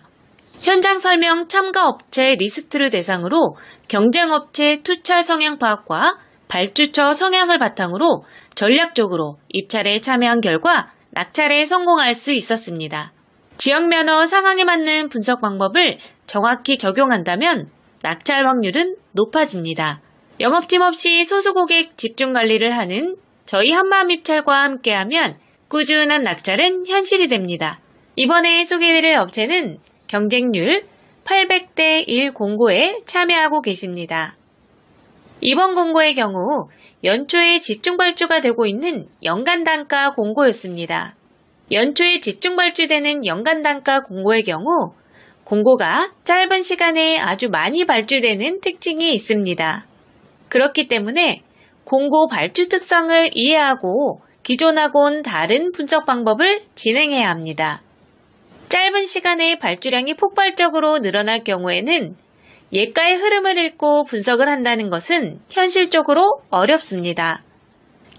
현장 설명 참가 업체 리스트를 대상으로 경쟁업체 투찰 성향 파악과 발주처 성향을 바탕으로 전략적으로 입찰에 참여한 결과 낙찰에 성공할 수 있었습니다. 지역면허 상황에 맞는 분석 방법을 정확히 적용한다면 낙찰 확률은 높아집니다. 영업팀 없이 소수고객 집중관리를 하는 저희 한마음입찰과 함께하면 꾸준한 낙찰은 현실이 됩니다. 이번에 소개해드릴 업체는 경쟁률 800대 1 공고에 참여하고 계십니다. 이번 공고의 경우 연초에 집중 발주가 되고 있는 연간 단가 공고였습니다. 연초에 집중 발주되는 연간 단가 공고의 경우 공고가 짧은 시간에 아주 많이 발주되는 특징이 있습니다. 그렇기 때문에 공고 발주 특성을 이해하고 기존하고는 다른 분석 방법을 진행해야 합니다. 짧은 시간에 발주량이 폭발적으로 늘어날 경우에는 예가의 흐름을 읽고 분석을 한다는 것은 현실적으로 어렵습니다.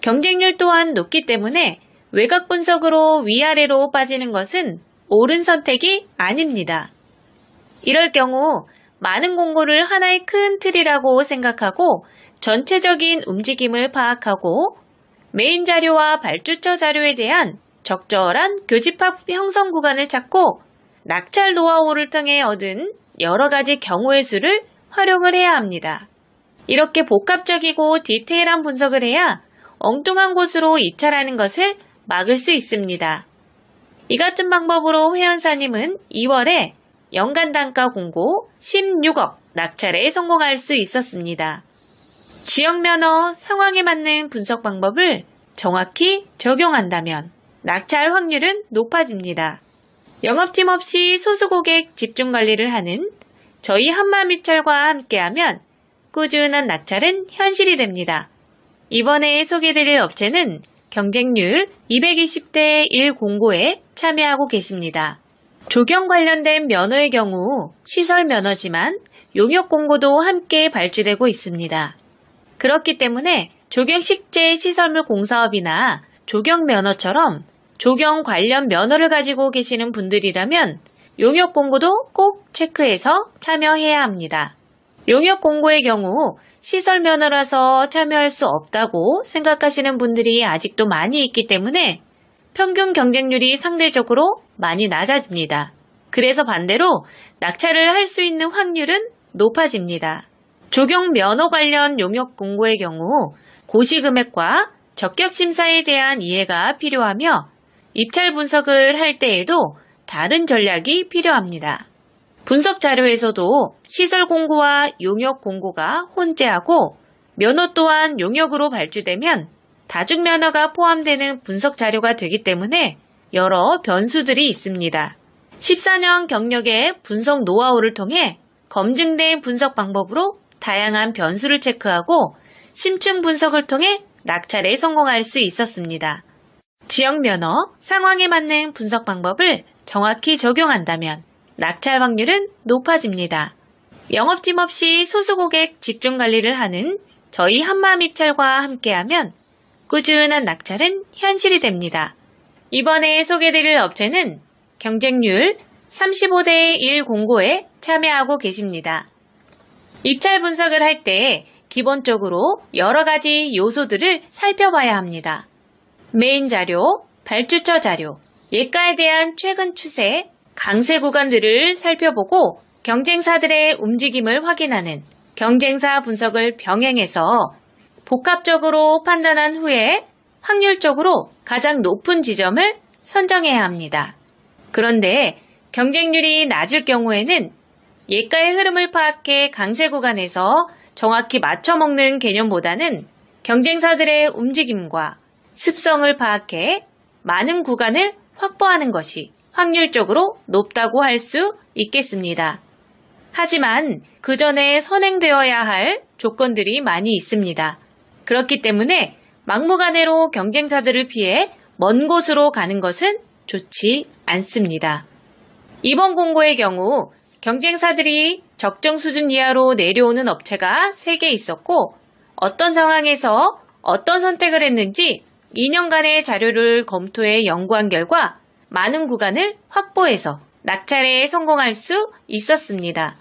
경쟁률 또한 높기 때문에 외곽 분석으로 위아래로 빠지는 것은 옳은 선택이 아닙니다. 이럴 경우 많은 공고를 하나의 큰 틀이라고 생각하고 전체적인 움직임을 파악하고 메인 자료와 발주처 자료에 대한 적절한 교집합 형성 구간을 찾고 낙찰 노하우를 통해 얻은 여러 가지 경우의 수를 활용을 해야 합니다. 이렇게 복합적이고 디테일한 분석을 해야 엉뚱한 곳으로 입찰하는 것을 막을 수 있습니다. 이 같은 방법으로 회원사님은 2월에 연간 단가 공고 16억 낙찰에 성공할 수 있었습니다. 지역 면허 상황에 맞는 분석 방법을 정확히 적용한다면 낙찰 확률은 높아집니다. 영업팀 없이 소수고객 집중관리를 하는 저희 한마음입찰과 함께하면 꾸준한 낙찰은 현실이 됩니다. 이번에 소개해드릴 업체는 경쟁률 220대 1 공고에 참여하고 계십니다. 조경 관련된 면허의 경우 시설 면허지만 용역 공고도 함께 발주되고 있습니다. 그렇기 때문에 조경식재 시설물 공사업이나 조경 면허처럼 조경 관련 면허를 가지고 계시는 분들이라면 용역 공고도 꼭 체크해서 참여해야 합니다. 용역 공고의 경우 시설 면허라서 참여할 수 없다고 생각하시는 분들이 아직도 많이 있기 때문에 평균 경쟁률이 상대적으로 많이 낮아집니다. 그래서 반대로 낙찰을 할 수 있는 확률은 높아집니다. 조경 면허 관련 용역 공고의 경우 고시금액과 적격심사에 대한 이해가 필요하며 입찰 분석을 할 때에도 다른 전략이 필요합니다. 분석 자료에서도 시설 공고와 용역 공고가 혼재하고 면허 또한 용역으로 발주되면 다중면허가 포함되는 분석 자료가 되기 때문에 여러 변수들이 있습니다. 14년 경력의 분석 노하우를 통해 검증된 분석 방법으로 다양한 변수를 체크하고 심층 분석을 통해 낙찰에 성공할 수 있었습니다. 지역 면허, 상황에 맞는 분석 방법을 정확히 적용한다면 낙찰 확률은 높아집니다. 영업팀 없이 소수고객 집중 관리를 하는 저희 한마음입찰과 함께하면 꾸준한 낙찰은 현실이 됩니다. 이번에 소개드릴 업체는 경쟁률 35대 1 공고에 참여하고 계십니다. 입찰 분석을 할 때 기본적으로 여러 가지 요소들을 살펴봐야 합니다. 메인 자료, 발주처 자료, 예가에 대한 최근 추세, 강세 구간들을 살펴보고 경쟁사들의 움직임을 확인하는 경쟁사 분석을 병행해서 복합적으로 판단한 후에 확률적으로 가장 높은 지점을 선정해야 합니다. 그런데 경쟁률이 낮을 경우에는 예가의 흐름을 파악해 강세 구간에서 정확히 맞춰먹는 개념보다는 경쟁사들의 움직임과 습성을 파악해 많은 구간을 확보하는 것이 확률적으로 높다고 할 수 있겠습니다. 하지만 그 전에 선행되어야 할 조건들이 많이 있습니다. 그렇기 때문에 막무가내로 경쟁사들을 피해 먼 곳으로 가는 것은 좋지 않습니다. 이번 공고의 경우 경쟁사들이 적정 수준 이하로 내려오는 업체가 3개 있었고 어떤 상황에서 어떤 선택을 했는지 2년간의 자료를 검토해 연구한 결과 많은 구간을 확보해서 낙찰에 성공할 수 있었습니다.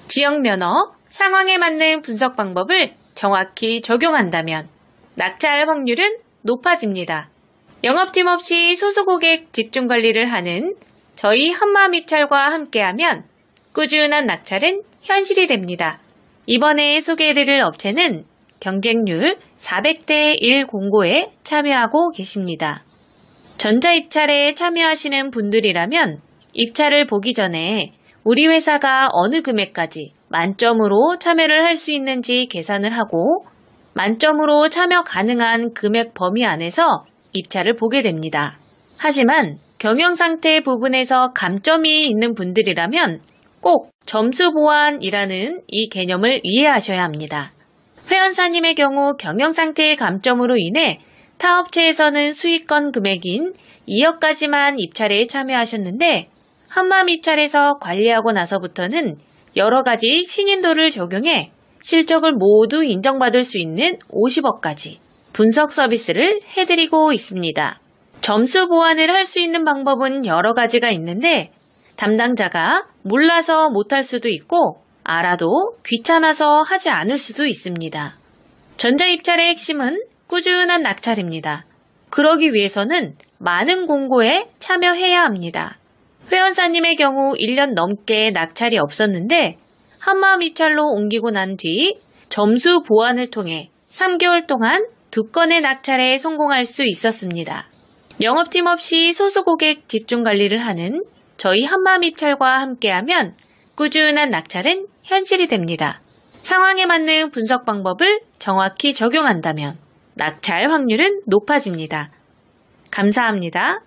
지역 면허, 상황에 맞는 분석 방법을 정확히 적용한다면 낙찰 확률은 높아집니다. 영업팀 없이 소수고객 집중 관리를 하는 저희 한마음입찰과 함께하면 꾸준한 낙찰은 현실이 됩니다. 이번에 소개해드릴 업체는 경쟁률 400대 1 공고에 참여하고 계십니다. 전자입찰에 참여하시는 분들이라면 입찰을 보기 전에 우리 회사가 어느 금액까지 만점으로 참여를 할 수 있는지 계산을 하고 만점으로 참여 가능한 금액 범위 안에서 입찰을 보게 됩니다. 하지만 경영상태 부분에서 감점이 있는 분들이라면 꼭 점수 보완이라는 이 개념을 이해하셔야 합니다. 회원사님의 경우 경영상태의 감점으로 인해 타 업체에서는 수익권 금액인 2억까지만 입찰에 참여하셨는데 한마음입찰에서 관리하고 나서부터는 여러 가지 신인도를 적용해 실적을 모두 인정받을 수 있는 50억까지 분석 서비스를 해드리고 있습니다. 점수 보완을 할 수 있는 방법은 여러 가지가 있는데 담당자가 몰라서 못할 수도 있고 알아도 귀찮아서 하지 않을 수도 있습니다. 전자입찰의 핵심은 꾸준한 낙찰입니다. 그러기 위해서는 많은 공고에 참여해야 합니다. 회원사님의 경우 1년 넘게 낙찰이 없었는데 한마음입찰로 옮기고 난 뒤 점수 보완을 통해 3개월 동안 2건의 낙찰에 성공할 수 있었습니다. 영업팀 없이 소수고객 집중관리를 하는 저희 한마음입찰과 함께하면 꾸준한 낙찰은 현실이 됩니다. 상황에 맞는 분석 방법을 정확히 적용한다면 낙찰 확률은 높아집니다. 감사합니다.